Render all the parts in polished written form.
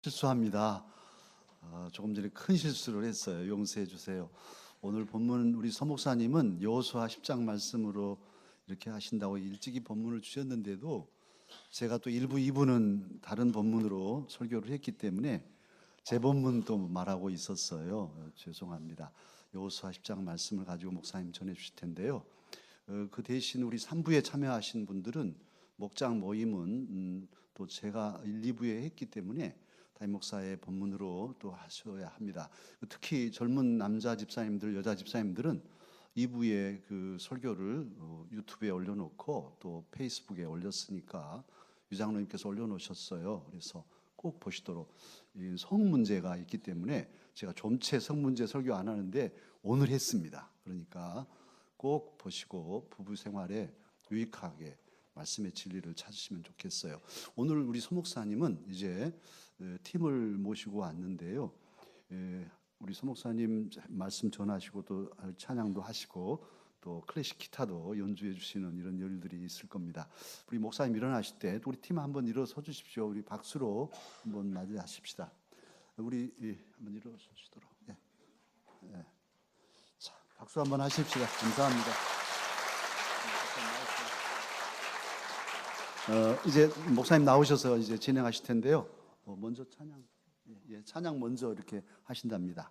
실수합니다. 조금 전에 큰 실수를 했어요. 용서해 주세요. 오늘 본문 우리 서 목사님은 여호수아 10장 말씀으로 이렇게 하신다고 일찍이 본문을 주셨는데도 제가 또 1부, 2부는 다른 본문으로 설교를 했기 때문에 제 본문도 말하고 있었어요. 죄송합니다. 여호수아 10장 말씀을 가지고 목사님 전해 주실 텐데요. 그 대신 우리 3부에 참여하신 분들은 목장 모임은 또 제가 1, 2부에 했기 때문에 담임 목사의 본문으로 또 하셔야 합니다. 특히 젊은 남자 집사님들, 여자 집사님들은 2부에 그 설교를 유튜브에 올려놓고 또 페이스북에 올렸으니까 유장로님께서 올려놓으셨어요. 그래서 꼭 보시도록. 성 문제가 있기 때문에 제가 좀채 성 문제 설교 안 하는데 오늘 했습니다. 그러니까 꼭 보시고 부부 생활에 유익하게 말씀의 진리를 찾으시면 좋겠어요. 오늘 우리 소 목사님은 이제 팀을 모시고 왔는데요. 우리 소 목사님 말씀 전하시고 또 찬양도 하시고 또 클래식 기타도 연주해 주시는 이런 일들이 있을 겁니다. 우리 목사님 일어나실 때 우리 팀 한번 일어서 주십시오. 우리 박수로 한번 맞이하십시다. 우리 한번 일어서시도록. 예. 예. 자, 박수 한번 하십시다. 감사합니다. 이제 목사님 나오셔서 이제 진행하실 텐데요. 먼저 찬양, 찬양 먼저 이렇게 하신답니다.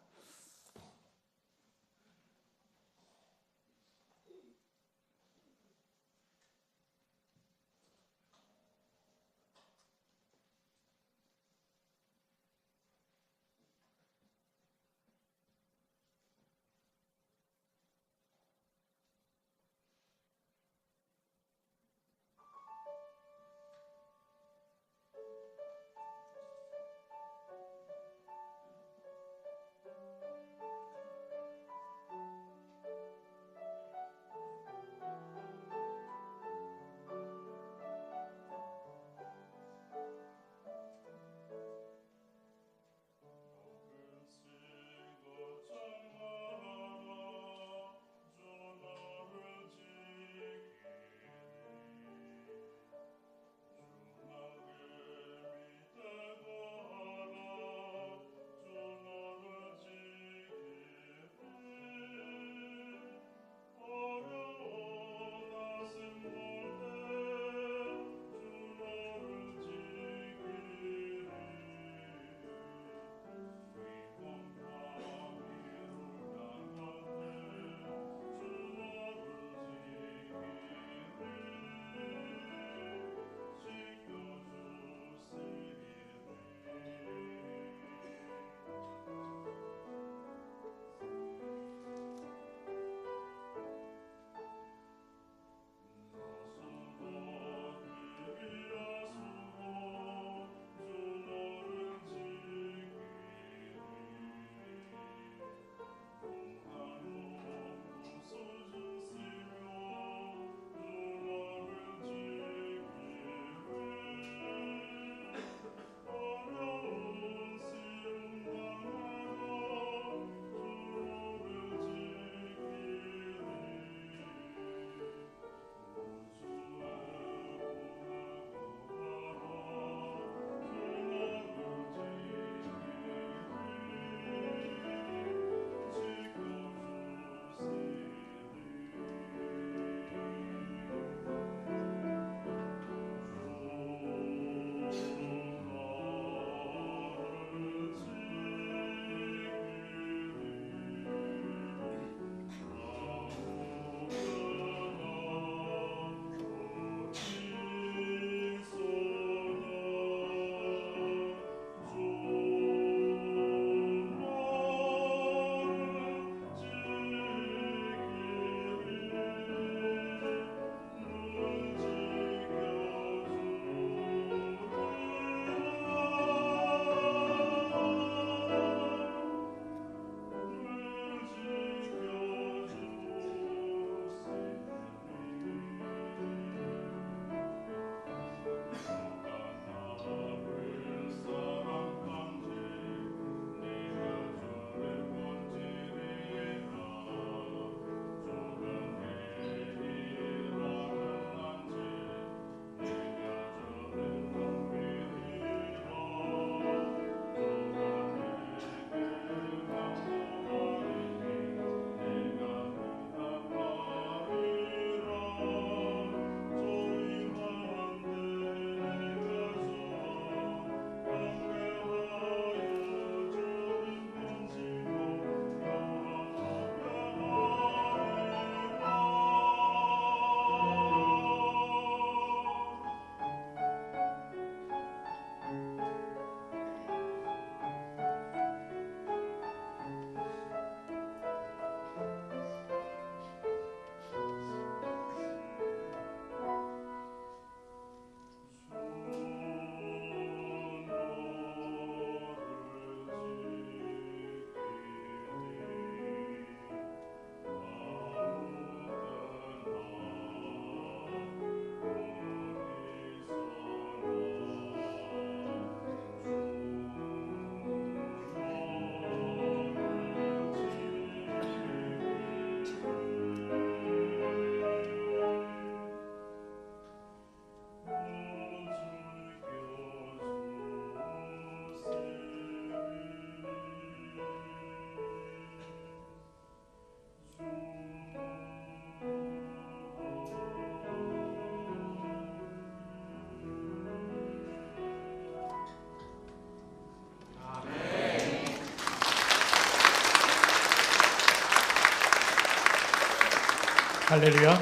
할렐루야.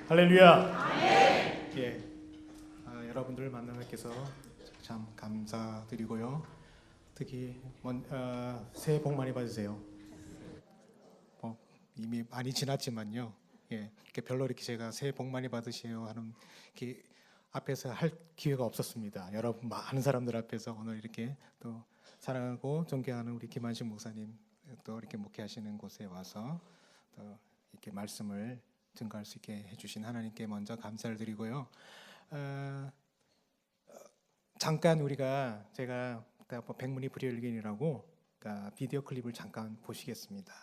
할렐루야. 예. 여러분들 만나뵙게서 참 감사드리고요. 특히 새해 복 많이 받으세요. 이미 많이 지났지만요. 예. 별로 이렇게 제가 새해 복 많이 받으세요 하는 이렇게 앞에서 할 기회가 없었습니다. 여러분 많은 사람들 앞에서 오늘 이렇게 또 사랑하고 존경하는 우리 김한식 목사님 또 이렇게 목회하시는 곳에 와서 또 이렇게 말씀을 증거할 수 있게 해주신 하나님께 먼저 감사를 드리고요. 잠깐 제가 백문이 불여일견이라고 비디오 클립을 잠깐 보시겠습니다.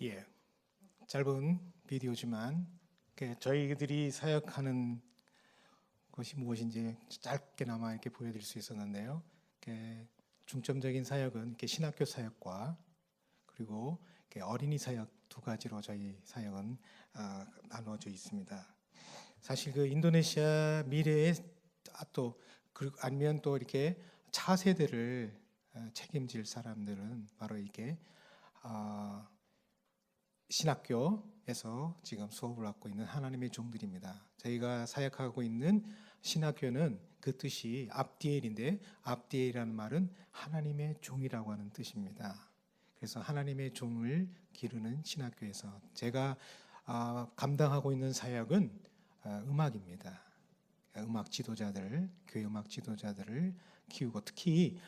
예, 짧은 비디오지만 저희들이 사역하는 것이 무엇인지 짧게나마 이렇게 보여드릴 수 있었는데요. 중점적인 사역은 신학교 사역과 그리고 어린이 사역 두 가지로 저희 사역은 나누어져 있습니다. 사실 인도네시아 미래에 또 아니면 또 이렇게 차세대를 책임질 사람들은 바로 이게 신학교에서 지금 수업을 받고 있는 하나님의 종들입니다. 저희가 사역하고 있는 신학교는 그 뜻이 압디엘인데 압디엘이라는 말은 하나님의 종이라고 하는 뜻입니다. 그래서 하나님의 종을 기르는 신학교에서 제가 감당하고 있는 사역은 음악입니다. 음악 지도자들, 교회 음악 지도자들을 키우고 특히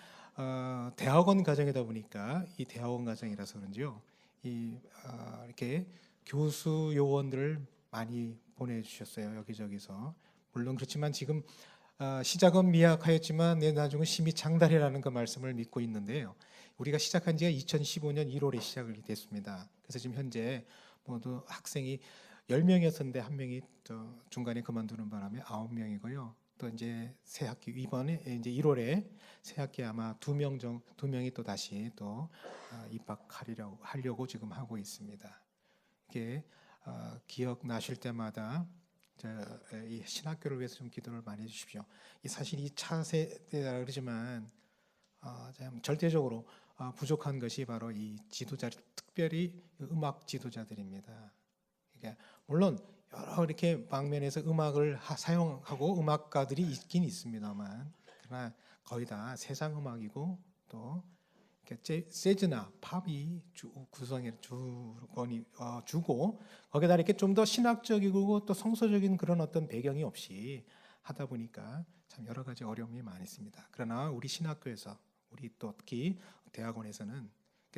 대학원 과정이다 보니까 이 대학원 과정이라서 그런지요. 이렇게 교수 요원들을 많이 보내주셨어요. 여기저기서. 물론 그렇지만 지금 시작은 미약하였지만 내 나중은 심히 장달이라는 그 말씀을 믿고 있는데요. 우리가 시작한 지가 2015년 1월에 시작이 됐습니다. 그래서 지금 현재 모두 학생이 10명이었는데 한 명이 또 중간에 그만두는 바람에 9명이고요. 또 이제 새 학기 이번에 이제 1월에 새 학기 아마 2명이 또 다시 또 입학하려고 지금 하고 있습니다. 이게 기억나실 때마다 이 신학교를 위해서 좀 기도를 많이 해주십시오. 사실 이 차세대라 그러지만 절대적으로 부족한 것이 바로 이 지도자, 특별히 음악 지도자들입니다. 그러니까 물론 여러 이렇게 방면에서 음악을 사용하고 음악가들이 있긴 있습니다만, 그러나 거의 다 세상 음악이고 또 재즈나 팝이 구성의 주권이 주고, 거기다 이렇게 좀 더 신학적이고 또 성서적인 그런 어떤 배경이 없이 하다 보니까 참 여러 가지 어려움이 많이 있습니다. 그러나 우리 신학교에서, 우리 또 특히 대학원에서는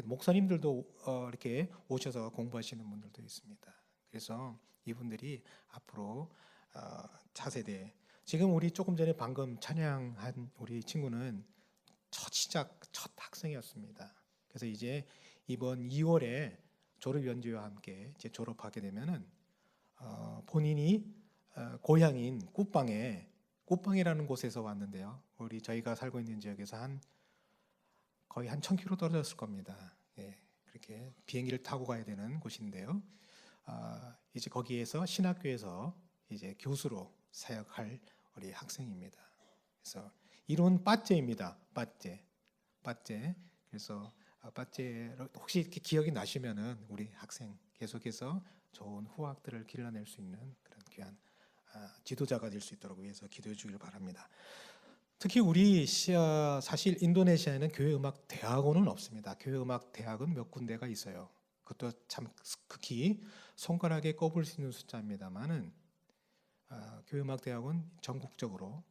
목사님들도 이렇게 오셔서 공부하시는 분들도 있습니다. 그래서 이분들이 앞으로 차세대, 지금 우리 조금 전에 방금 찬양한 우리 친구는 첫 학생이었습니다. 그래서 이제 이번 2월에 졸업 연주와 함께 이제 졸업하게 되면은 본인이 고향인 굿방이라는 곳에서 왔는데요. 저희가 살고 있는 지역에서 거의 한 1,000km 떨어졌을 겁니다. 예, 그렇게 비행기를 타고 가야 되는 곳인데요. 이제 거기에서 신학교에서 이제 교수로 사역할 우리 학생입니다. 그래서 이름은 빠째입니다. 빠째. 그래서 빠째 혹시 이렇게 기억이 나시면은 우리 학생 계속해서 좋은 후학들을 길러낼 수 있는 그런 귀한 지도자가 될 수 있도록 위해서 기도해 주길 바랍니다. 특히 우리 사실 인도네시아에는 교회 음악 대학원은 없습니다. 교회 음악 대학은 몇 군데가 있어요. 그것도 참 극히 손가락에 꼽을 수 있는 숫자입니다만은 교회 음악 대학은 전국적으로,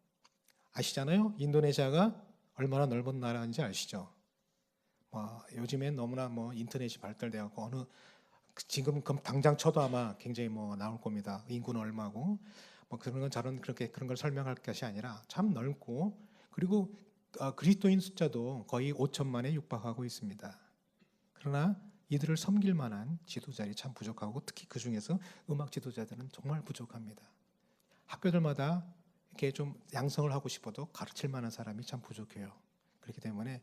아시잖아요. 인도네시아가 얼마나 넓은 나라인지 아시죠? 요즘엔 너무나 인터넷이 발달되었고 지금 당장 쳐도 아마 굉장히 나올 겁니다. 인구는 얼마고 그런 걸 설명할 것이 아니라 참 넓고, 그리고 그리스도인 숫자도 거의 5천만에 육박하고 있습니다. 그러나 이들을 섬길 만한 지도자들이 참 부족하고, 특히 그 중에서 음악 지도자들은 정말 부족합니다. 학교들마다 이렇게 좀 양성을 하고 싶어도 가르칠 만한 사람이 참 부족해요. 그렇기 때문에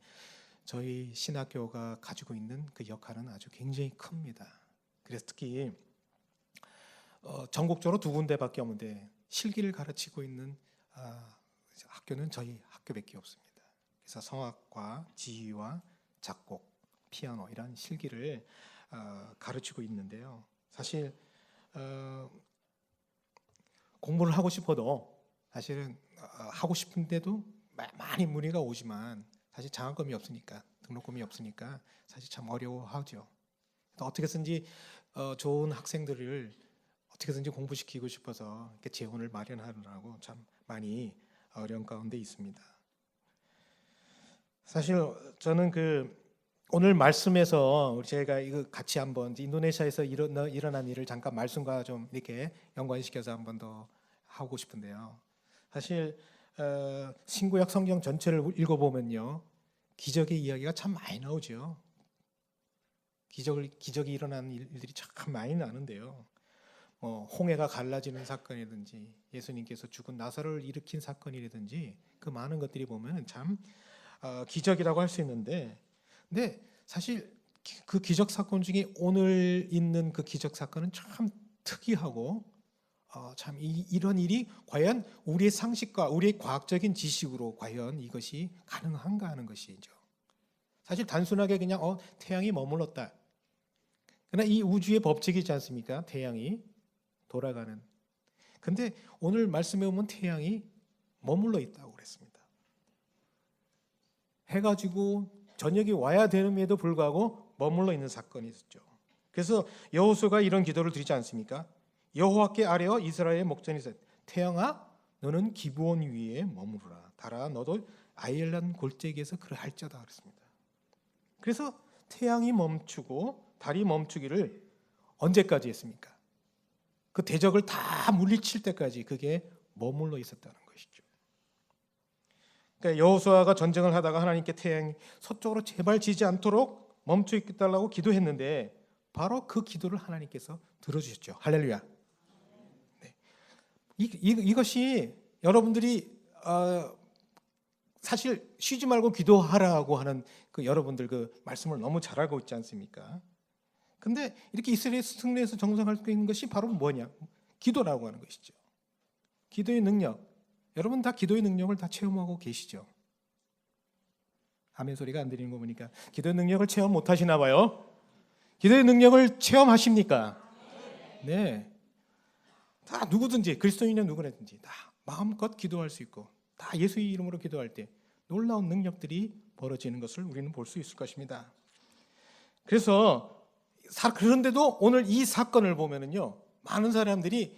저희 신학교가 가지고 있는 그 역할은 아주 굉장히 큽니다. 그래서 특히 전국적으로 2군데밖에 없는데 실기를 가르치고 있는 학교는 저희 학교밖에 없습니다. 그래서 성악과 지휘와 작곡, 피아노 이런 실기를 가르치고 있는데요. 사실 공부를 하고 싶어도 사실은 하고 싶은데도 많이 문의가 오지만 사실 장학금이 없으니까, 등록금이 없으니까 사실 참 어려워하죠. 어떻게든지 좋은 학생들을 어떻게든지 공부시키고 싶어서 이렇게 재원을 마련하느라고 참 많이 어려운 가운데 있습니다. 사실 저는 오늘 말씀에서 제가 이거 같이 한번 인도네시아에서 일어난 일을 잠깐 말씀과 좀 이렇게 연관시켜서 한번 더 하고 싶은데요. 사실 신구약 성경 전체를 읽어보면요, 기적의 이야기가 참 많이 나오죠. 기적이 일어나는 일들이 참 많이 나는데요. 홍해가 갈라지는 사건이든지 예수님께서 죽은 나사로를 일으킨 사건이라든지 그 많은 것들이 보면 참 기적이라고 할 수 있는데, 근데 사실 그 기적 사건 중에 오늘 있는 그 기적 사건은 참 특이하고 참 이런 일이 과연 우리의 상식과 우리의 과학적인 지식으로 과연 이것이 가능한가 하는 것이죠. 사실 단순하게 그냥 태양이 머물렀다. 그러나 이 우주의 법칙이지 않습니까? 태양이 돌아가는. 근데 오늘 말씀에 보면 태양이 머물러 있다고 그랬습니다. 해가 지고 저녁이 와야 되는데도 불구하고 머물러 있는 사건이 있었죠. 그래서 여호수아가 이런 기도를 드리지 않습니까? 여호와께 아뢰어 이스라엘의 목전이 있어 태양아 너는 기브온 위에 머무르라. 달아 너도 아이엘란 골짜기에서 그러할지어다 그랬습니다. 그래서 태양이 멈추고 달이 멈추기를 언제까지 했습니까? 그 대적을 다 물리칠 때까지 그게 머물러 있었다는 것이죠. 그러니까 여호수아가 전쟁을 하다가 하나님께 태양이 서쪽으로 제발 지지 않도록 멈춰 있달라고 기도했는데 바로 그 기도를 하나님께서 들어주셨죠. 할렐루야. 네. 이것이 여러분들이 사실 쉬지 말고 기도하라고 하는 그 여러분들 그 말씀을 너무 잘 알고 있지 않습니까? 근데 이렇게 이스라엘 승리해서 정상할 수 있는 것이 바로 뭐냐? 기도라고 하는 것이죠. 기도의 능력. 여러분 다 기도의 능력을 다 체험하고 계시죠? 아멘 소리가 안 들리는 거 보니까 기도의 능력을 체험 못 하시나 봐요. 기도의 능력을 체험하십니까? 네, 다 누구든지 그리스도인은 누구든지 다 마음껏 기도할 수 있고 다 예수의 이름으로 기도할 때 놀라운 능력들이 벌어지는 것을 우리는 볼 수 있을 것입니다. 그래서 그런데도 오늘 이 사건을 보면은요, 많은 사람들이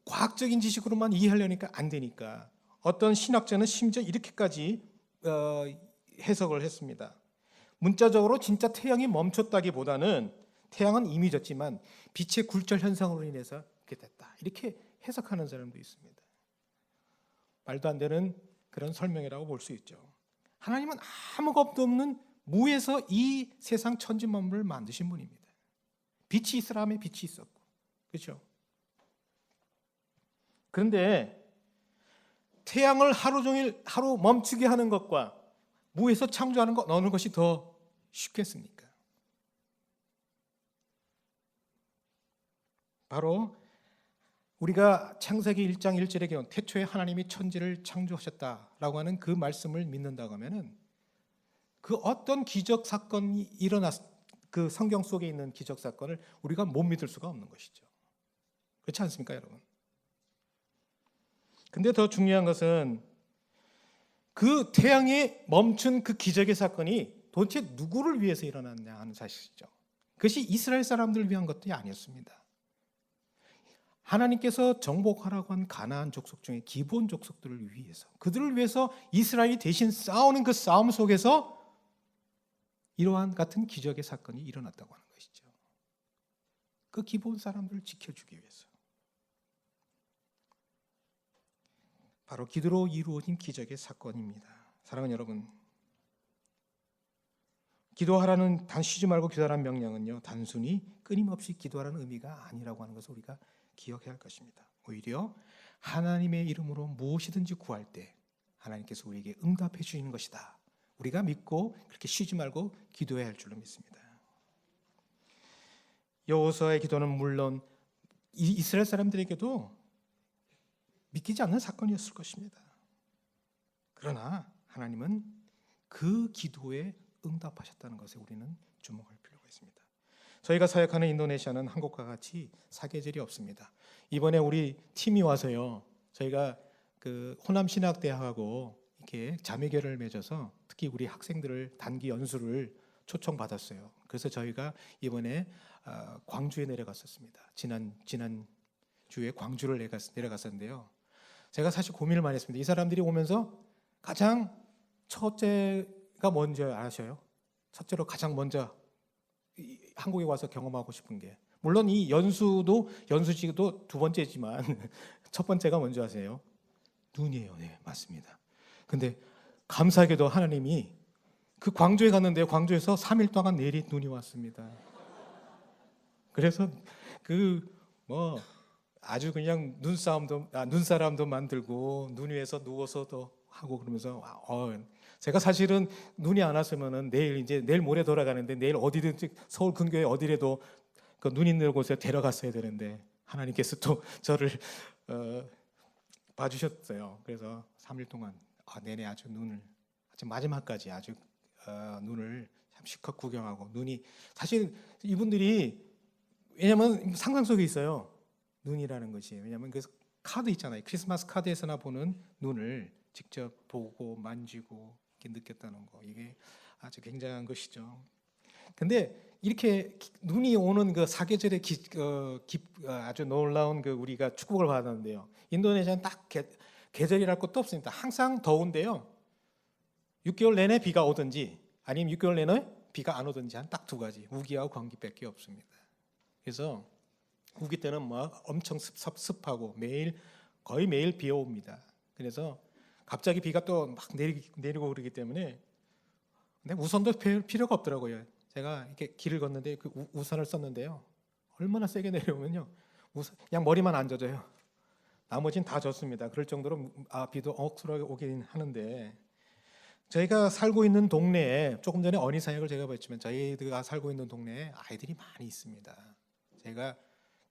과학적인 지식으로만 이해하려니까 안 되니까 어떤 신학자는 심지어 이렇게까지 해석을 했습니다. 문자적으로 진짜 태양이 멈췄다기보다는 태양은 이미 졌지만 빛의 굴절 현상으로 인해서 이렇게 됐다, 이렇게 해석하는 사람도 있습니다. 말도 안 되는 그런 설명이라고 볼 수 있죠. 하나님은 아무것도 없는 무에서 이 세상 천지 만물을 만드신 분입니다. 빛이 있으라 하면 빛이 있었고, 그렇죠? 그런데 태양을 하루 종일 하루 멈추게 하는 것과 무에서 창조하는 것, 어느 것이 더 쉽겠습니까? 바로 우리가 창세기 1장 1절에 기원 태초에 하나님이 천지를 창조하셨다라고 하는 그 말씀을 믿는다고 하면은 그 어떤 기적 사건이 일어났, 그 성경 속에 있는 기적 사건을 우리가 못 믿을 수가 없는 것이죠. 그렇지 않습니까, 여러분? 근데 더 중요한 것은 그 태양이 멈춘 그 기적의 사건이 도대체 누구를 위해서 일어났냐 하는 사실이죠. 그것이 이스라엘 사람들을 위한 것도 아니었습니다. 하나님께서 정복하라고 한 가나안 족속 중에 기본 족속들을 위해서, 그들을 위해서 이스라엘이 대신 싸우는 그 싸움 속에서 이러한 같은 기적의 사건이 일어났다고 하는 것이죠. 그 기본 사람들을 지켜주기 위해서. 바로 기도로 이루어진 기적의 사건입니다. 사랑하는 여러분, 기도하라는, 단 쉬지 말고 기도하라는 명령은요, 단순히 끊임없이 기도하라는 의미가 아니라고 하는 것을 우리가 기억해야 할 것입니다. 오히려 하나님의 이름으로 무엇이든지 구할 때 하나님께서 우리에게 응답해 주시는 것이다, 우리가 믿고 그렇게 쉬지 말고 기도해야 할 줄로 믿습니다. 여호수아의 기도는 물론 이스라엘 사람들에게도 믿기지 않는 사건이었을 것입니다. 그러나 하나님은 그 기도에 응답하셨다는 것에 우리는 주목할 필요가 있습니다. 저희가 사역하는 인도네시아는 한국과 같이 사계절이 없습니다. 이번에 우리 팀이 와서요, 저희가 그 호남신학대학하고 이렇게 자매결을 맺어서 특히 우리 학생들을 단기 연수를 초청받았어요. 그래서 저희가 이번에 광주에 내려갔었습니다. 지난 주에 광주를 내려갔었는데요. 제가 사실 고민을 많이 했습니다. 이 사람들이 오면서 가장 첫째가 뭔지 아셔요? 첫째로 가장 먼저 한국에 와서 경험하고 싶은 게, 물론 이 연수지도 두 번째지만 첫 번째가 뭔지 아세요? 눈이에요. 네, 맞습니다. 근데 감사하게도 하나님이 그 광주에 갔는데 광주에서 3일 동안 내린 눈이 왔습니다. 그래서 아주 그냥 눈사람도 만들고 눈 위에서 누워서도 하고 그러면서 제가 사실은 눈이 안 왔으면은 내일 모레 돌아가는데 내일 어디든지 서울 근교에 어디라도 그 눈 있는 곳에 데려갔어야 되는데 하나님께서 또 저를 봐주셨어요. 그래서 3일 동안 내내 아주 마지막까지 아주 눈을 참 실컷 구경하고, 눈이 사실 이분들이, 왜냐하면 상상 속에 있어요, 눈이라는 것이. 왜냐하면 그 카드 있잖아요, 크리스마스 카드에서나 보는 눈을 직접 보고 만지고 이렇게 느꼈다는 거, 이게 아주 굉장한 것이죠. 근데 이렇게 눈이 오는 그 사계절의 아주 놀라운 그 우리가 축복을 받았는데요, 인도네시아는 딱 계절이랄 것도 없습니다. 항상 더운데요, 6개월 내내 비가 오든지 아니면 6개월 내내 비가 안 오든지 한 딱 두 가지, 우기하고 건기밖에 없습니다. 그래서 우기 때는 엄청 습하고 거의 매일 비 옵니다. 그래서 갑자기 비가 또 막 내리고 그러기 때문에, 근데 우산도 필요가 없더라고요. 제가 이렇게 길을 걷는데 그 우산을 썼는데요, 얼마나 세게 내려오면요, 그냥 머리만 안 젖어요. 나머지는 다 젖습니다. 그럴 정도로 비도 억수로 오긴 하는데, 저희가 살고 있는 동네에, 조금 전에 어린이 사역을 제가 봤지만 저희가 살고 있는 동네에 아이들이 많이 있습니다. 제가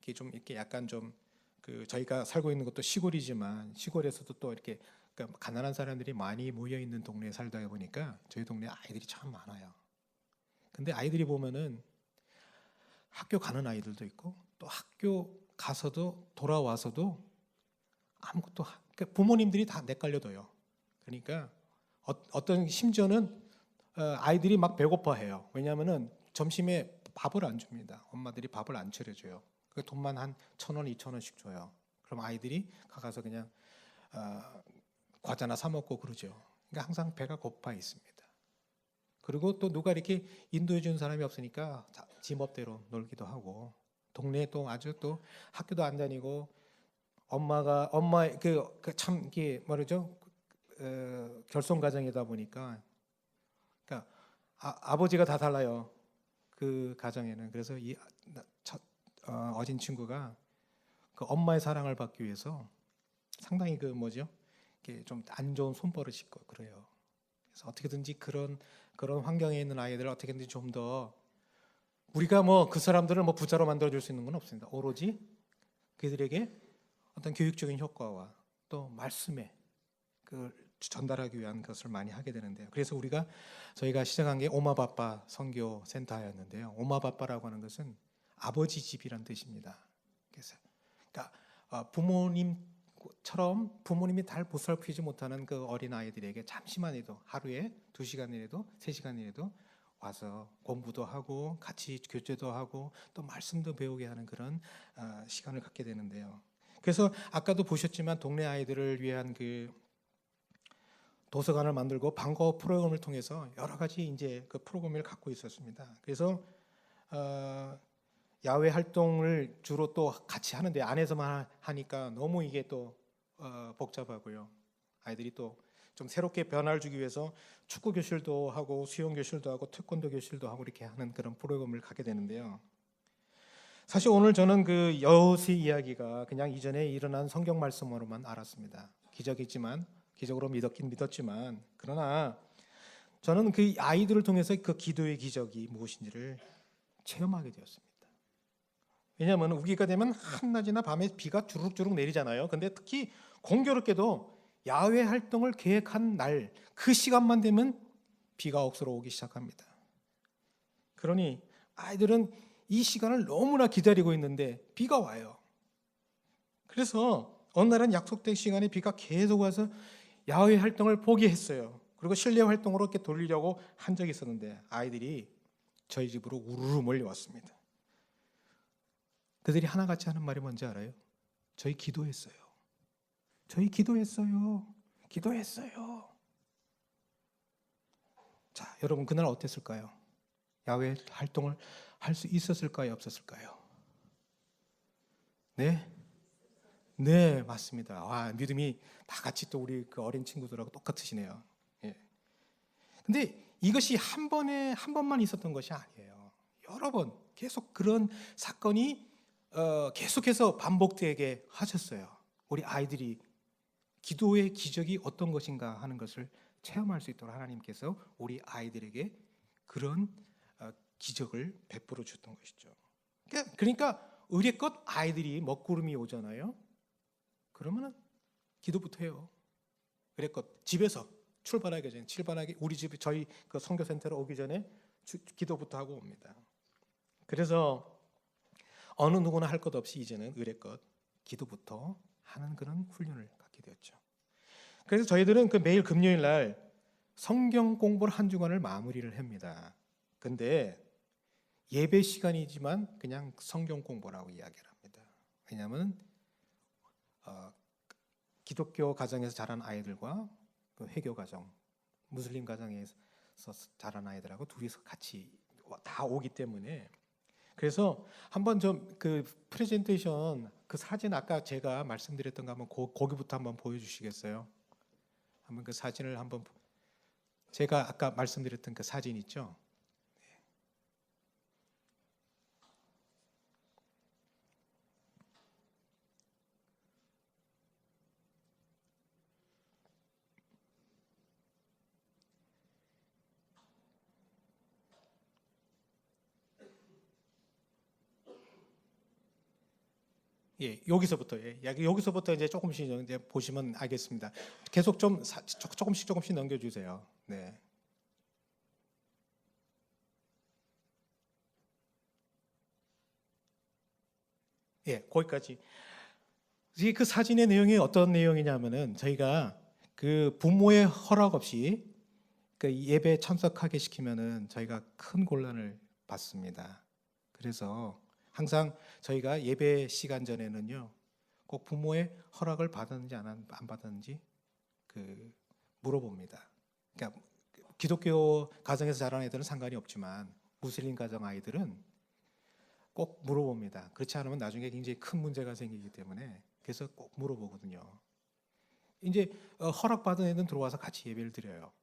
이렇게 약간 저희가 살고 있는 것도 시골이지만 시골에서도 또 이렇게 가난한 사람들이 많이 모여 있는 동네에 살다 보니까 저희 동네에 아이들이 참 많아요. 근데 아이들이 보면은 학교 가는 아이들도 있고 또 학교 가서도 돌아와서도 아무것도 그러니까 부모님들이 다 헷갈려둬요. 그러니까 어떤 심지어는 아이들이 막 배고파해요. 왜냐하면은 점심에 밥을 안 줍니다. 엄마들이 밥을 안 차려줘요. 그 돈만 한 1,000원, 2,000원씩 줘요. 그럼 아이들이 가서 그냥 과자나 사 먹고 그러죠. 그러니까 항상 배가 고파 있습니다. 그리고 또 누가 이렇게 인도해 주는 사람이 없으니까 지멋대로 놀기도 하고, 동네에 또 아주 또 학교도 안 다니고, 엄마 참 이게 뭐라죠? 결손 가정이다 보니까, 그러니까 아버지가 다 달라요. 그 가정에는. 그래서 이 어린 친구가 그 엄마의 사랑을 받기 위해서 상당히 그 뭐죠? 이게 좀 안 좋은 손버릇이 있고 그래요. 그래서 어떻게든지 그런 환경에 있는 아이들을 어떻게든지 좀 더 우리가 뭐 그 사람들을 뭐 부자로 만들어 줄 수 있는 건 없습니다. 오로지 그들에게 어떤 교육적인 효과와 또 말씀에 그 전달하기 위한 것을 많이 하게 되는데요. 그래서 저희가 시작한 게 오마바빠 선교 센터였는데요. 오마바빠라고 하는 것은 아버지 집이란 뜻입니다. 그래서 그러니까 부모님처럼 부모님이 잘 보살피지 못하는 그 어린 아이들에게 잠시만이라도 하루에 2시간이라도 3시간이라도 와서 공부도 하고 같이 교제도 하고 또 말씀도 배우게 하는 그런 시간을 갖게 되는데요. 그래서 아까도 보셨지만 동네 아이들을 위한 그 도서관을 만들고 방과 프로그램을 통해서 여러 가지 이제 그 프로그램을 갖고 있었습니다. 그래서 야외 활동을 주로 또 같이 하는데 안에서만 하니까 너무 이게 또 복잡하고요. 아이들이 또 좀 새롭게 변화를 주기 위해서 축구 교실도 하고 수영 교실도 하고 태권도 교실도 하고 이렇게 하는 그런 프로그램을 갖게 되는데요. 사실 오늘 저는 그 여호수아 이야기가 그냥 이전에 일어난 성경 말씀으로만 알았습니다. 기적으로 믿었지만 그러나 저는 그 아이들을 통해서 그 기도의 기적이 무엇인지를 체험하게 되었습니다. 왜냐하면 우기가 되면 한낮이나 밤에 비가 주룩주룩 내리잖아요. 근데 특히 공교롭게도 야외 활동을 계획한 날 그 시간만 되면 비가 억수로 오기 시작합니다. 그러니 아이들은 이 시간을 너무나 기다리고 있는데 비가 와요. 그래서 어느 날은 약속된 시간에 비가 계속 와서 야외 활동을 포기했어요. 그리고 실내 활동으로 이렇게 돌리려고 한 적이 있었는데 아이들이 저희 집으로 우르르 몰려왔습니다. 그들이 하나같이 하는 말이 뭔지 알아요? 저희 기도했어요. 기도했어요. 자, 여러분 그날 어땠을까요? 야외 활동을 할 수 있었을까요? 없었을까요? 네, 맞습니다. 와, 믿음이 다 같이 또 우리 그 어린 친구들하고 똑같으시네요. 예. 근데 이것이 한 번만 있었던 것이 아니에요. 여러 번 계속 그런 사건이 계속해서 반복되게 하셨어요. 우리 아이들이 기도의 기적이 어떤 것인가 하는 것을 체험할 수 있도록 하나님께서 우리 아이들에게 그런 기적을 베풀어 줬던 것이죠. 그러니까 의례껏 아이들이 먹구름이 오잖아요. 그러면은 기도부터 해요. 의례껏 집에서 출발하기 전에 우리 집 저희 그 선교센터로 오기 전에 기도부터 하고 옵니다. 그래서 어느 누구나 할 것 없이 이제는 의례껏 기도부터 하는 그런 훈련을 갖게 되었죠. 그래서 저희들은 그 매일 금요일 날 성경 공부를 한 주간을 마무리를 합니다. 근데 예배 시간이지만 그냥 성경 공부라고 이야기를 합니다. 왜냐하면 기독교 가정에서 자란 아이들과 그 회교 가정, 무슬림 가정에서 자란 아이들하고 둘이서 같이 다 오기 때문에 그래서 한번 좀 그 프레젠테이션 그 사진 아까 제가 말씀드렸던 거 한번 거기부터 한번 보여주시겠어요? 한번 그 사진을 한번 제가 아까 말씀드렸던 그 사진 있죠? 예, 여기서부터 이제 조금씩 이제 보시면 알겠습니다. 계속 좀 조금씩 넘겨주세요. 네. 예, 거기까지. 이게 그 사진의 내용이 어떤 내용이냐면은 저희가 그 부모의 허락 없이 그 예배에 참석하게 시키면은 저희가 큰 곤란을 받습니다. 그래서 항상 저희가 예배 시간 전에는요, 꼭 부모의 허락을 받았는지 안 받았는지 그 물어봅니다. 그러니까 기독교 가정에서 자란 애들은 상관이 없지만 무슬림 가정 아이들은 꼭 물어봅니다. 그렇지 않으면 나중에 굉장히 큰 문제가 생기기 때문에 그래서 꼭 물어보거든요. 이제 허락받은 애들은 들어와서 같이 예배를 드려요.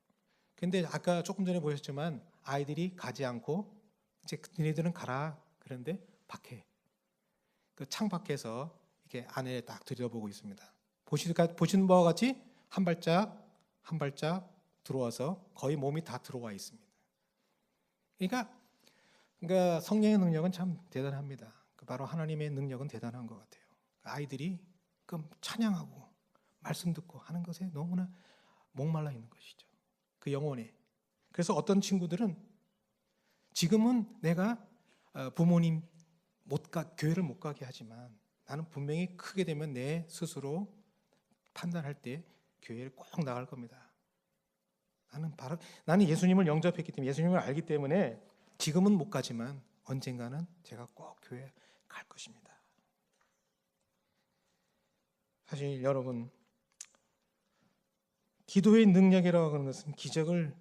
근데 아까 조금 전에 보셨지만 아이들이 가지 않고 이제 니네들은 가라 그런데 밖에 그 창 밖에서 이렇게 안에 딱 들여다보고 있습니다. 보시는 바와 같이 한 발짝 한 발짝 들어와서 거의 몸이 다 들어와 있습니다. 그러니까 성령의 능력은 참 대단합니다. 바로 하나님의 능력은 대단한 것 같아요. 아이들이 그 찬양하고 말씀 듣고 하는 것에 너무나 목말라 있는 것이죠. 그 영혼에. 그래서 어떤 친구들은 지금은 내가 부모님 교회를 못 가게 하지만 나는 분명히 크게 되면 내 스스로 판단할 때 교회를 꼭 나갈 겁니다. 나는 예수님을 영접했기 때문에 예수님을 알기 때문에 지금은 못 가지만 언젠가는 제가 꼭 교회 갈 것입니다. 사실 여러분, 기도의 능력이라고 하는 것은 기적을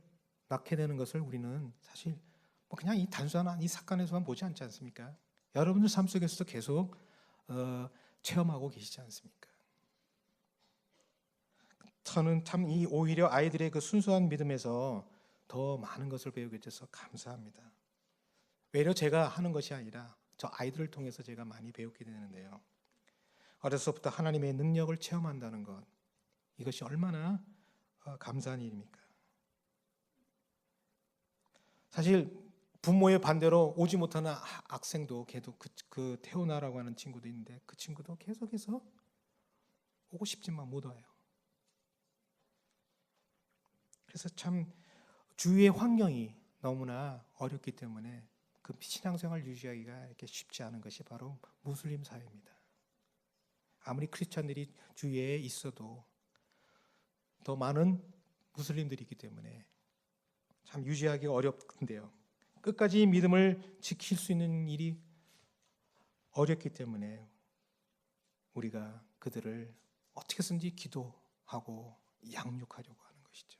낳게 되는 것을 우리는 사실 그냥 이 단순한 이 사건에서만 보지 않지 않습니까? 여러분들 삶 속에서도 계속 체험하고 계시지 않습니까? 저는 참 오히려 아이들의 그 순수한 믿음에서 더 많은 것을 배우게 돼서 감사합니다. 외려 제가 하는 것이 아니라 저 아이들을 통해서 제가 많이 배우게 되는데요. 어려서부터 하나님의 능력을 체험한다는 것, 이것이 얼마나 감사한 일입니까? 사실 부모의 반대로 오지 못하는 학생도 걔도 그 태호나라고 하는 친구도 있는데 그 친구도 계속해서 오고 싶지만 못 와요. 그래서 참 주위의 환경이 너무나 어렵기 때문에 그 신앙생활 유지하기가 이렇게 쉽지 않은 것이 바로 무슬림 사회입니다. 아무리 크리스천들이 주위에 있어도 더 많은 무슬림들이 있기 때문에 참 유지하기가 어렵던데요. 끝까지 믿음을 지킬 수 있는 일이 어렵기 때문에 우리가 그들을 어떻게든지 기도하고 양육하려고 하는 것이죠.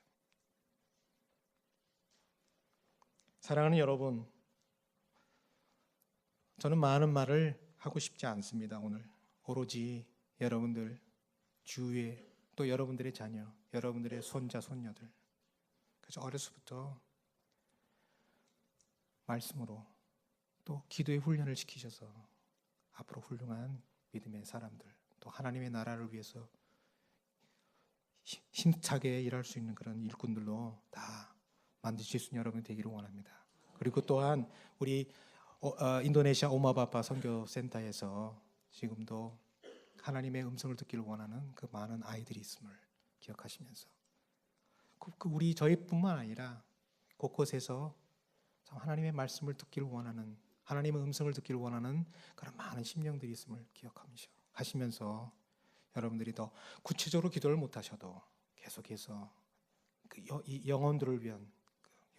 사랑하는 여러분, 저는 많은 말을 하고 싶지 않습니다. 오늘 오로지 여러분들 주위에 또 여러분들의 자녀, 여러분들의 손자, 손녀들, 그래서 어려서부터 말씀으로 또 기도의 훈련을 시키셔서 앞으로 훌륭한 믿음의 사람들, 또 하나님의 나라를 위해서 힘차게 일할 수 있는 그런 일꾼들로 다 만드실 수 있는 여러분이 되기를 원합니다. 그리고 또한 우리 인도네시아 오마바파 선교센터에서 지금도 하나님의 음성을 듣기를 원하는 그 많은 아이들이 있음을 기억하시면서 우리 저희뿐만 아니라 곳곳에서 하나님의 말씀을 듣기를 원하는, 하나님의 음성을 듣기를 원하는 그런 많은 심령들이 있음을 기억하시면서 여러분들이 더 구체적으로 기도를 못하셔도 계속해서 그 영혼들을 위한,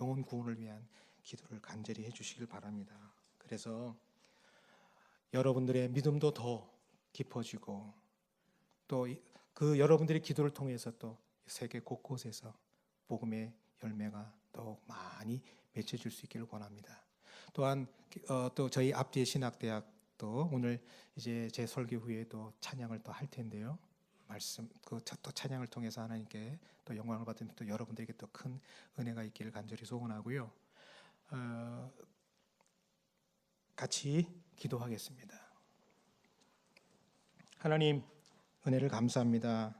영혼 구원을 위한 기도를 간절히 해주시길 바랍니다. 그래서 여러분들의 믿음도 더 깊어지고 또 그 여러분들의 기도를 통해서 또 세계 곳곳에서 복음의 열매가 더욱 많이 맺혀질 수 있기를 원합니다. 또한 또 저희 앞뒤의 신학대학도 오늘 이제 제 설교 후에 또 찬양을 또 할 텐데요. 말씀 또 찬양을 통해서 하나님께 또 영광을 받으면 또 여러분들에게 또 큰 은혜가 있기를 간절히 소원하고요. 같이 기도하겠습니다. 하나님, 은혜를 감사합니다.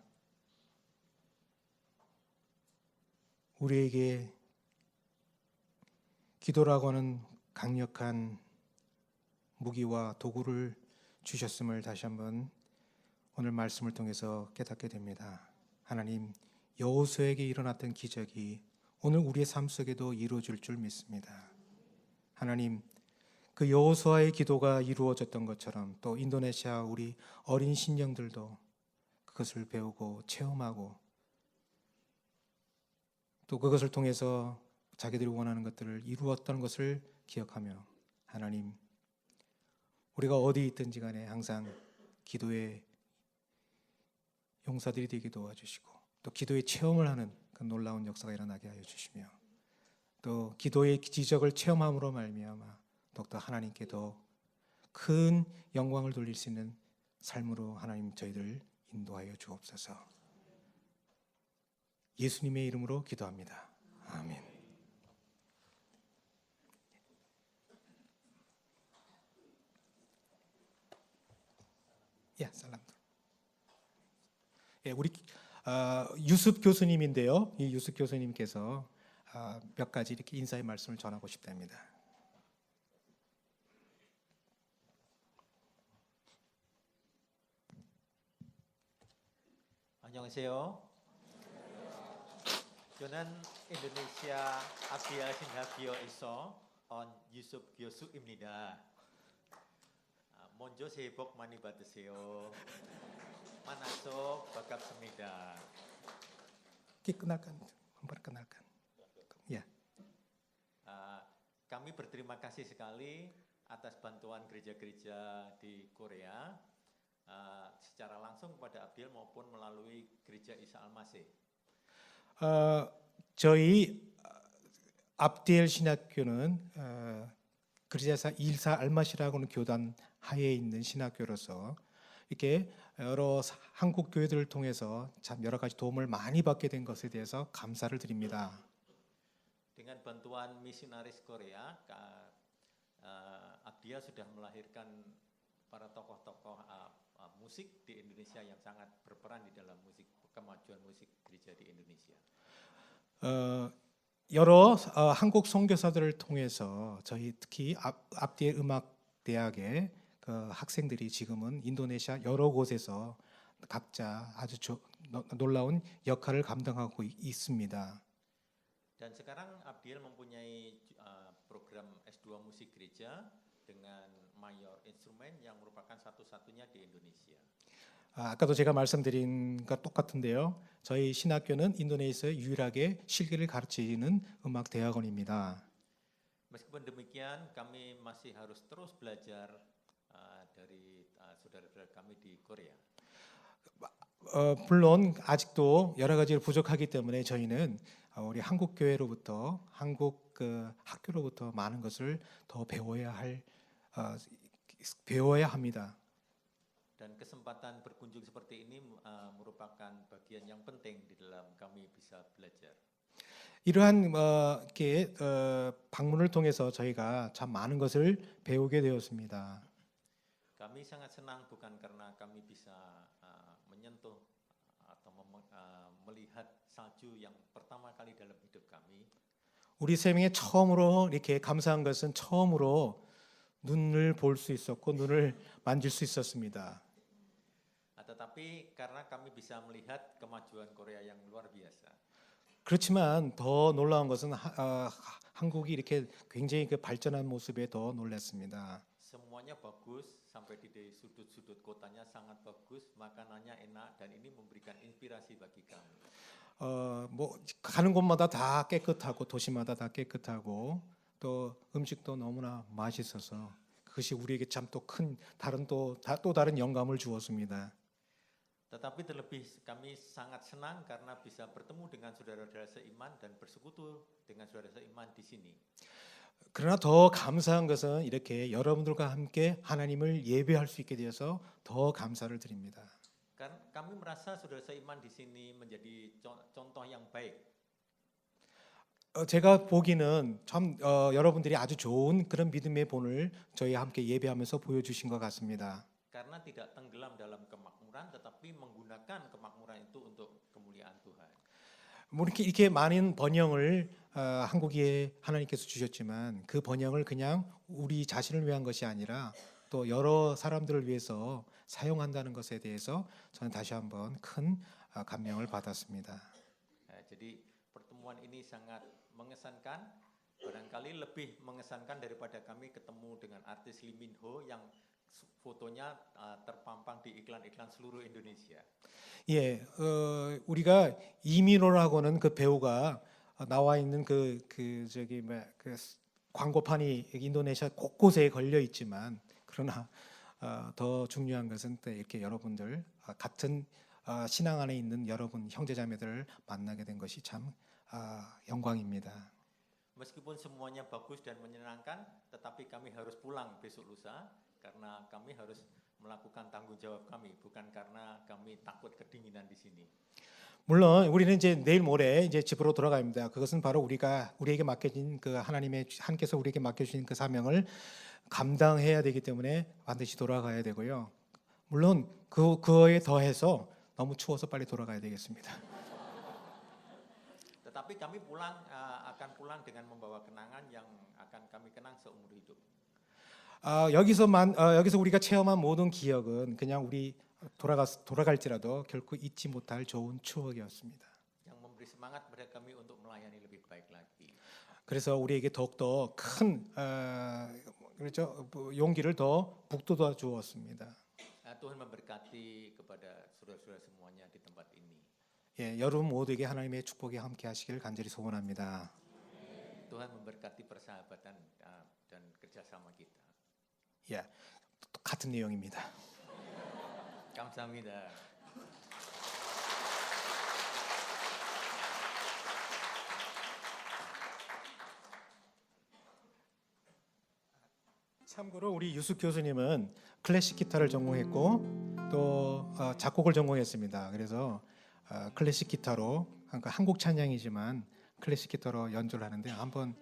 우리에게 기도라고 하는 강력한 무기와 도구를 주셨음을 다시 한번 오늘 말씀을 통해서 깨닫게 됩니다. 하나님, 여호수아에게 일어났던 기적이 오늘 우리의 삶 속에도 이루어질 줄 믿습니다. 하나님, 그 여호수아의 기도가 이루어졌던 것처럼 또 인도네시아 우리 어린 신령들도 그것을 배우고 체험하고 또 그것을 통해서 자기들이 원하는 것들을 이루었던 것을 기억하며 하나님 우리가 어디 있든지 간에 항상 기도의 용사들이 되게 도와주시고 또 기도의 체험을 하는 그 놀라운 역사가 일어나게 하여 주시며 또 기도의 지적을 체험함으로 말미암아 더욱더 하나님께 더 큰 영광을 돌릴 수 있는 삶으로 하나님 저희들 인도하여 주옵소서. 예수님의 이름으로 기도합니다. 아멘. 야, 살람들. 예, 우리 유습 교수님인데요. 이 유습 교수님께서 몇 가지 이렇게 인사의 말씀을 전하고 싶답니다. 안녕하세요. 저는 인도네시아 아시아 신학교에서 온 유습 교수입니다. 먼저 새해 복 많이 받으세요. 만나서 반갑습니다. Kenalkan, memperkenalkan. Ya. Kami berterima kasih sekali atas bantuan gereja-gereja di Korea secara langsung kepada Abdiel maupun melalui gereja Isa Al-Masih. 저희 압디엘 신학교는 그리자사 일사 알마시라고는 교단 하에 있는 신학교로서 이렇게 여러 한국 교회들을 통해서 참 여러 가지 도움을 많이 받게 된 것에 대해서 감사를 드립니다. Dengan bantuan misionaris Korea, Abdiel sudah melahirkan para tokoh-tokoh musik di Indonesia yang sangat berperan di 다lam musik kemajuan musik gereja di Indonesia. 여러 한국 선교사들을 통해서 저희 특히 압디엘 음악 대학의 그 학생들이 지금은 인도네시아 여러 곳에서 각자 아주 놀라운 역할을 감당하고 있습니다. Dan sekarang Abdiel mempunyai program S2 musik gereja dengan mayor instrumen yang merupakan satu-satunya di Indonesia. 아까도 제가 말씀드린 것 똑같은데요. 저희 신학교는 인도네시아에 유일하게 실기를 가르치는 음악 대학원입니다. Meskipun demikian, kami masih harus terus belajar dari saudara-saudara kami di Korea. 물론 아직도 여러 가지로 부족하기 때문에 저희는 우리 한국 교회로부터 한국 그 학교로부터 많은 것을 더 배워야 합니다. Dan kesempatan berkunjung seperti ini merupakan bagian yang penting di dalam kami bisa belajar. 이러한 방문을 통해서 저희가 참 많은 것을 배우게 되었습니다. Kami sangat senang bukan karena kami bisa menyentuh atau melihat salju yang pertama kali dalam hidup kami. 우리 생에 처음으로 이렇게 감사한 것은 처음으로 눈을 볼 수 있었고 눈을 만질 수 있었습니다. Tetapi karena kami bisa melihat kemajuan Korea yang luar biasa. 그렇지만 더 놀라운 것은 한국이 이렇게 굉장히 그 발전한 모습에 더 놀랐습니다. Semuanya bagus sampai di sudut-sudut kotanya sangat bagus, makanannya enak dan ini memberikan inspirasi bagi kami. 뭐 가는 곳마다 다 깨끗하고 도시마다 다 깨끗하고 또 음식도 너무나 맛있어서 그것이 우리에게 참 또 큰 또 다른 영감을 주었습니다. Tetapi terlebih kami sangat senang karena bisa bertemu dengan saudara-saudara seiman dan bersekutu dengan saudara seiman di sini. 그러나 더 감사한 것은 이렇게 여러분들과 함께 하나님을 예배할 수 있게 되어서 더 감사를 드립니다. Kami merasa saudara seiman di sini menjadi contoh yang baik. 제가 보기는 참 여러분들이 아주 좋은 그런 믿음의 본을 저희 함께 예배하면서 보여주신 것 같습니다. Karena tidak tenggelam dalam kemakmuran, tetapi menggunakan kemakmuran itu untuk kemuliaan Tuhan. 뭐 이렇게 많은 번영을 한국에 하나님께서 주셨지만 그 번영을 그냥 우리 자신을 위한 것이 아니라 또 여러 사람들을 위해서 사용한다는 것에 대해서 저는 다시 한번 큰 감명을 받았습니다. Jadi pertemuan ini sangat mengesankan barangkali lebih mengesankan daripada kami ketemu dengan artis Lee Min Ho yang fotonya terpampang di iklan-iklan seluruh Indonesia. 예, 우리가 이민호라고는 그 배우가 나와 있는 그 광고판이 인도네시아 곳곳에 걸려 있지만 그러나 더 중요한 것은 또 이렇게 여러분들 같은 신앙 안에 있는 여러분 형제자매들을 만나게 된 것이 참 영광입니다. Meskipun semuanya bagus dan menyenangkan, tetapi kami harus pulang besok lusa karena kami harus melakukan tanggung jawab kami, bukan karena kami takut kedinginan di sini. 물론 우리는 이제 내일 모레 이제 집으로 돌아갑니다. 그것은 바로 우리에게 맡겨진 그 하나님께서 우리에게 맡겨주신 그 사명을 감당해야 되기 때문에 반드시 돌아가야 되고요. 물론 그거에 더해서 너무 추워서 빨리 돌아가야 되겠습니다. Tetapi kami akan pulang dengan membawa kenangan yang akan kami kenang seumur hidup. 여기서 우리가 체험한 모든 기억은 그냥 우리 돌아갈지라도 결코 잊지 못할 좋은 추억이었습니다. Yang memberi semangat pada kami untuk melayani lebih baik lagi. 그래서 우리에게 더욱더 큰 용기를 더 북돋아 주었습니다. Tuhan memberkati kepada saudara-saudara semuanya di tempat ini. 예, 여러분 모두에게 하나님의 축복이 함께하시길 간절히 소원합니다. Tuhan memberkati persahabatan dan kerjasama kita. 예, 같은 내용입니다. 감사합니다. 참고로 우리 유숙 교수님은 클래식 기타를 전공했고 또 작곡을 전공했습니다. 그래서 클래식 기타로 그러니까 한국 찬양이지만 클래식 기타로 연주를 하는데 한번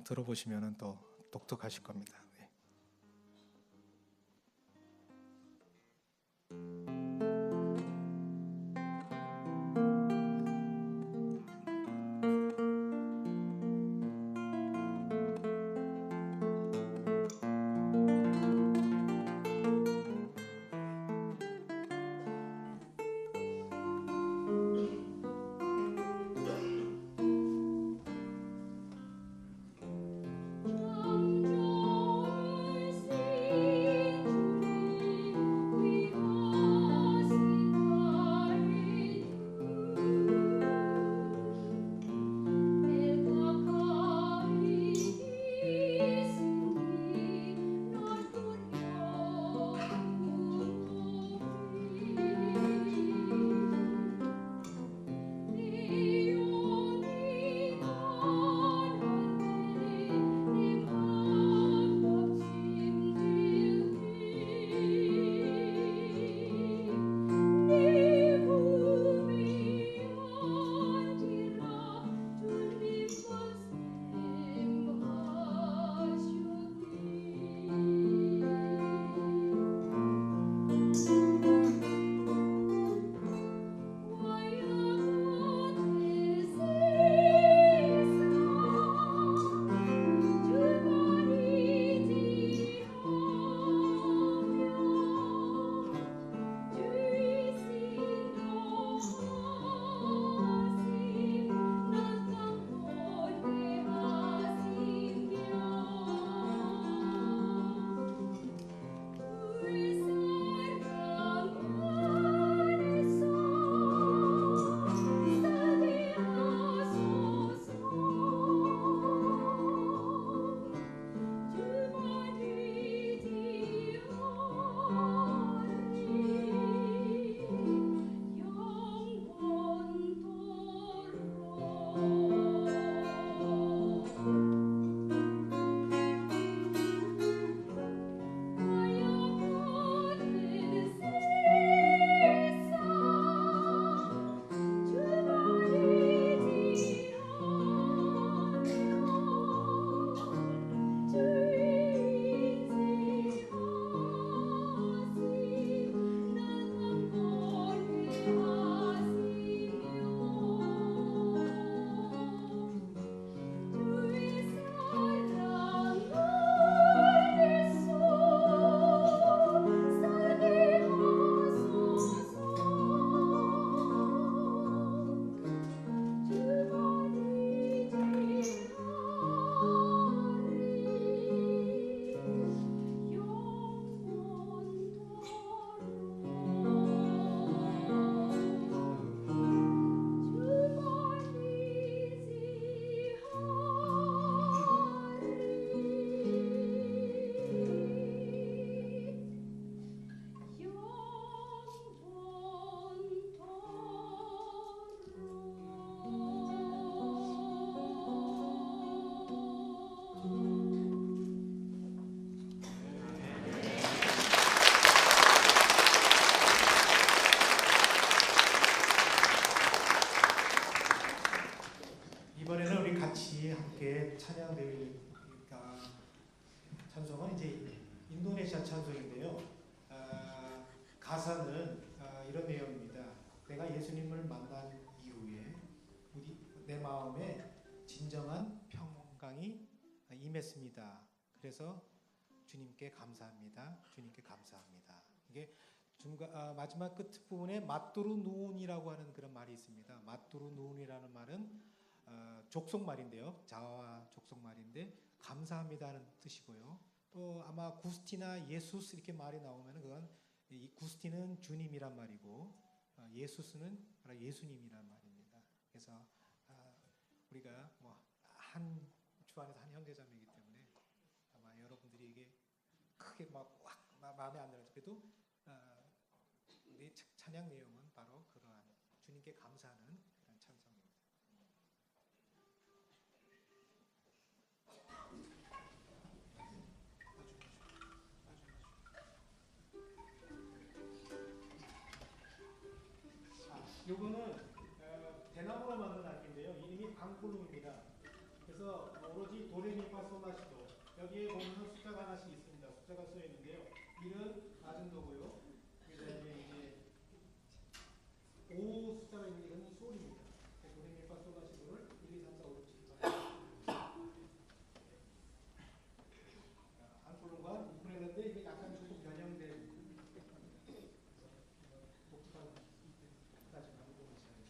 들어보시면 또 독특하실 겁니다. 네. 가사는 이런 내용입니다. 내가 예수님을 만난 이후에 내 마음에 진정한 평강이 임했습니다. 그래서 주님께 감사합니다. 주님께 감사합니다. 이게 마지막 끝 부분에 마뚜루 누운이라고 하는 그런 말이 있습니다. 마뚜루 누운이라는 말은 족속말인데요. 자와 족속말인데 감사합니다는 뜻이고요. 또 아마 구스티나 예수스 이렇게 말이 나오면 그건 이 구스티는 주님이란 말이고 예수스는 예수님이란 말입니다. 그래서 우리가 뭐 한 주 안에서 한 형제자매이기 때문에 아마 여러분들이 이게 크게 막 마음에 안 들어서 그래도 우리 찬양 내용은 바로 그러한 주님께 감사하는 그런 찬송입니다. 요거는 대나무로 만든 악기인데요. 이름이 방꿀룸입니다. 그래서 오로지 도레미파솔라시도 여기에 보면 숫자가 하나씩 있습니다. 숫자가 써 있는데요. 1은 낮은 도고요. 그다음에 이제 5 숫자가 있는 이거는 솔입니다. 도레미파솔라시도를 1, 2, 3, 4, 5, 6, 7, 8. 방꿀룸과 우쿨렐레인데 이게 약간 조금 변형된 독특한 까지 만들고 있어요.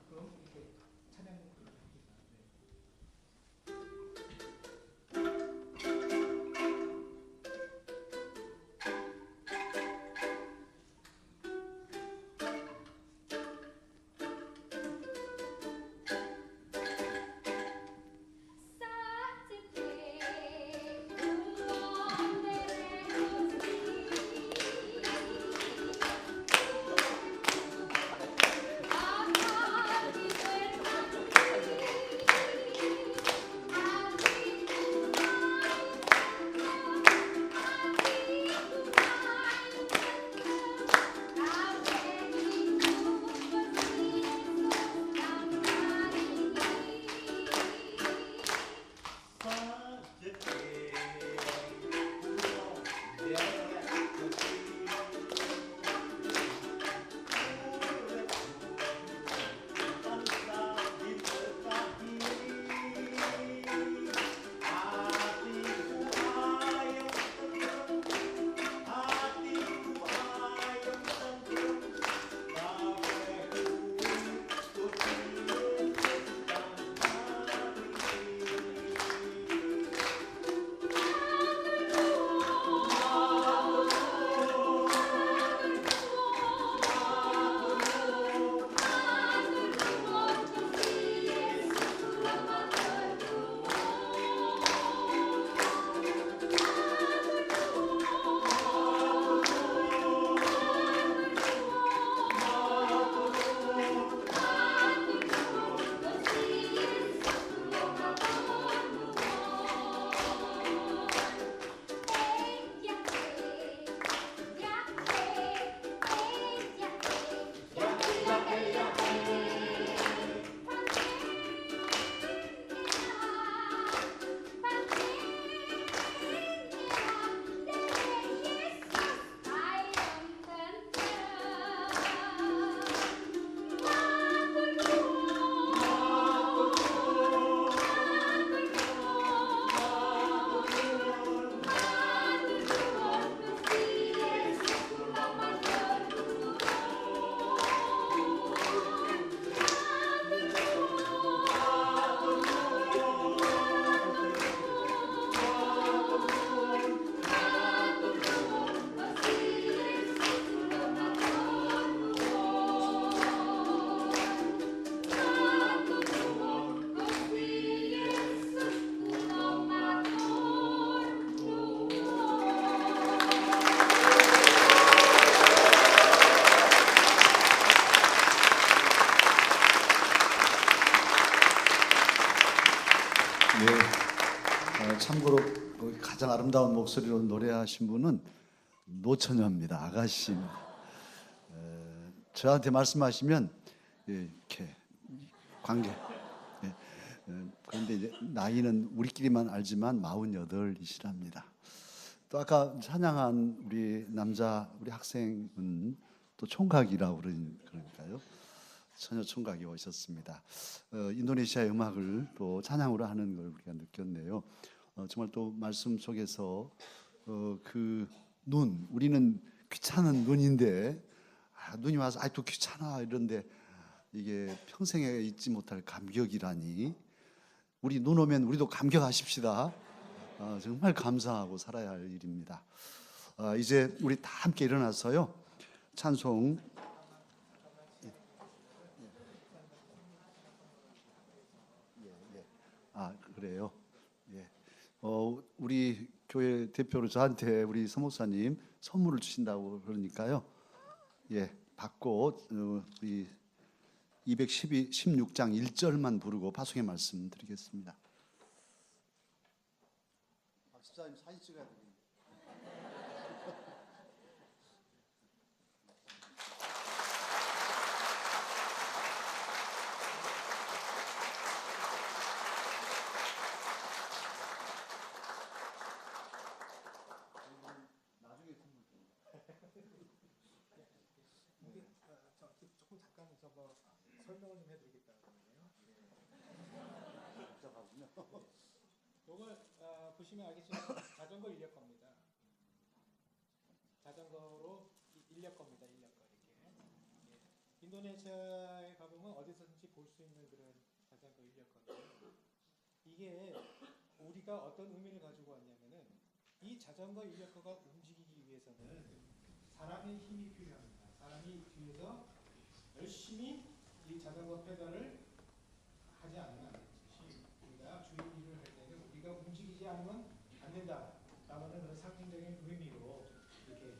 그럼 이렇게 찬양 참고로 가장 아름다운 목소리로 노래하신 분은 노처녀입니다. 아가씨입니다. 저한테 말씀하시면 이렇게 관계. 그런데 이제 나이는 우리끼리만 알지만 48이시랍니다. 또 아까 찬양한 우리 남자 우리 학생은 또 총각이라고 그러니까요. 처녀 총각이 오셨습니다. 인도네시아 음악을 또 찬양으로 하는 걸 우리가 느꼈네요. 정말 또 말씀 속에서 그 눈, 우리는 귀찮은 눈인데 눈이 와서 또 귀찮아 이런데 이게 평생에 잊지 못할 감격이라니. 우리 눈 오면 우리도 감격하십시다. 정말 감사하고 살아야 할 일입니다. 이제 우리 다 함께 일어나서요. 찬송. 그래요. 예. 우리 교회 대표로 저한테 우리 서목사님 선물을 주신다고 그러니까요. 예, 받고 우리 216장 1절만 부르고 파송의 말씀 드리겠습니다. 박사님 사진 찍어야 됩니다. 조금 잠깐 설명을 좀 해드리겠다는 거예요. 이걸 보시면 알겠지만 자전거 인력 겁니다. 자전거로 인력 겁니다. 인력 거 이렇게. 인도네시아에 가보면 어디서든지 볼 수 있는 그런 자전거 인력 건데 이게 우리가 어떤 의미를 가지고 왔냐면은 이 자전거 인력거가 움직이기 위해서는 사람의 힘이 필요합니다. 사람이 뒤에서 열심히 이 자전거 페달을 하지 않으면 안 되듯이 우리가 주인 일을 할 때는 우리가 움직이지 않으면 안 된다. 라는 그런 상징적인 의미로 이렇게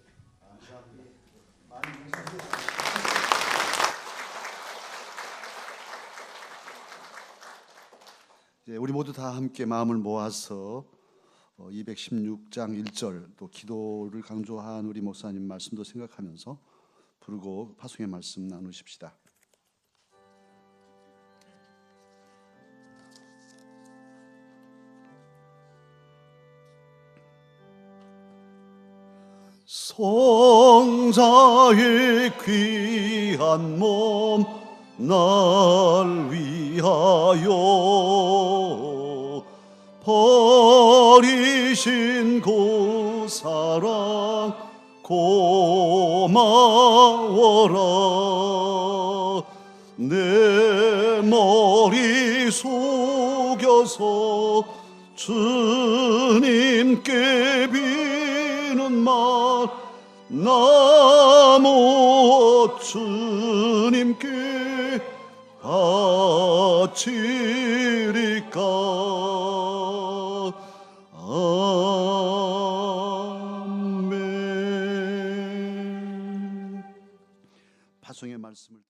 많이 감사합니다. 우리 모두 다 함께 마음을 모아서 216장 1절 또 기도를 강조한 우리 목사님 말씀도 생각하면서 부르고 파송의 말씀 나누십시다. 성자의 귀한 몸 날 위하여 버리신 그 사랑 고마워라. 내 머리 숙여서 주님께 비는 말 나무 주님께 바치리까. 아멘. 파송의 말씀을